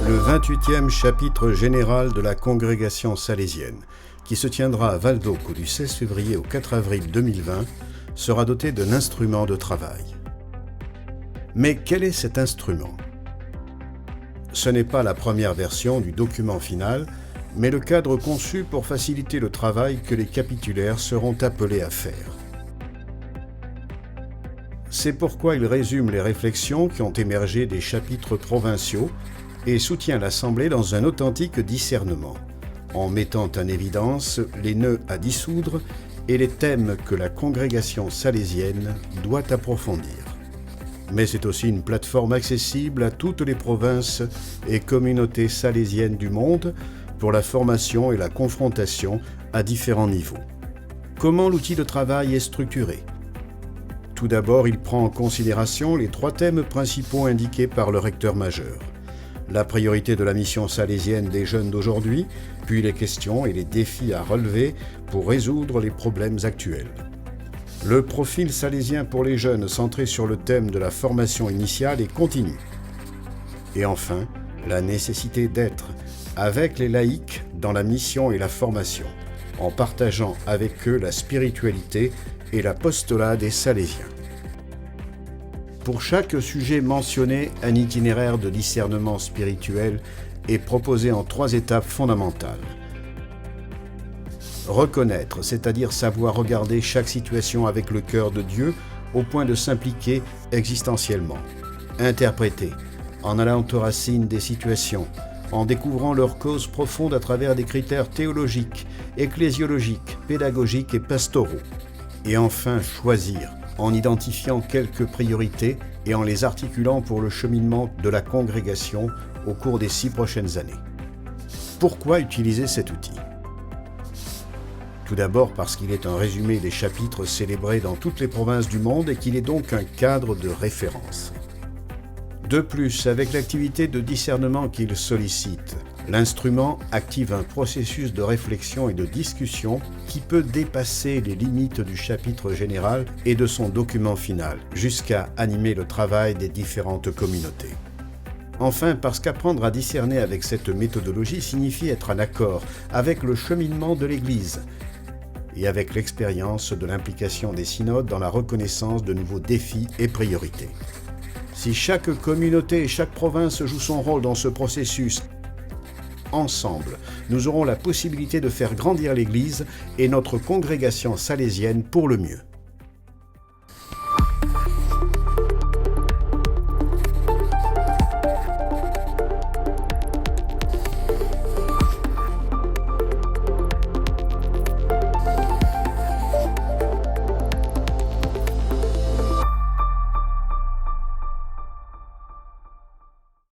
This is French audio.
Le 28e chapitre général de la congrégation salésienne, qui se tiendra à Val d'Oc du 16 février au 4 avril 2020, sera doté d'un instrument de travail. Mais quel est cet instrument ? Ce n'est pas la première version du document final, mais le cadre conçu pour faciliter le travail que les capitulaires seront appelés à faire. C'est pourquoi il résume les réflexions qui ont émergé des chapitres provinciaux et soutient l'Assemblée dans un authentique discernement, en mettant en évidence les nœuds à dissoudre et les thèmes que la congrégation salésienne doit approfondir. Mais c'est aussi une plateforme accessible à toutes les provinces et communautés salésiennes du monde pour la formation et la confrontation à différents niveaux. Comment l'outil de travail est structuré ? Tout d'abord, il prend en considération les 3 thèmes principaux indiqués par le recteur majeur. La priorité de la mission salésienne des jeunes d'aujourd'hui, puis les questions et les défis à relever pour résoudre les problèmes actuels. Le profil salésien pour les jeunes centré sur le thème de la formation initiale et continue. Et enfin, la nécessité d'être avec les laïcs dans la mission et la formation, en partageant avec eux la spiritualité et l'apostolat des Salésiens. Pour chaque sujet mentionné, un itinéraire de discernement spirituel est proposé en 3 étapes fondamentales. Reconnaître, c'est-à-dire savoir regarder chaque situation avec le cœur de Dieu au point de s'impliquer existentiellement. Interpréter, en allant aux racines des situations, en découvrant leurs causes profondes à travers des critères théologiques, ecclésiologiques, pédagogiques et pastoraux. Et enfin, choisir, en identifiant quelques priorités et en les articulant pour le cheminement de la congrégation au cours des 6 prochaines années. Pourquoi utiliser cet outil ? Tout d'abord parce qu'il est un résumé des chapitres célébrés dans toutes les provinces du monde et qu'il est donc un cadre de référence. De plus, avec l'activité de discernement qu'il sollicite, l'instrument active un processus de réflexion et de discussion qui peut dépasser les limites du chapitre général et de son document final, jusqu'à animer le travail des différentes communautés. Enfin, parce qu'apprendre à discerner avec cette méthodologie signifie être en accord avec le cheminement de l'Église et avec l'expérience de l'implication des synodes dans la reconnaissance de nouveaux défis et priorités. Si chaque communauté et chaque province joue son rôle dans ce processus, ensemble, nous aurons la possibilité de faire grandir l'Église et notre congrégation salésienne pour le mieux.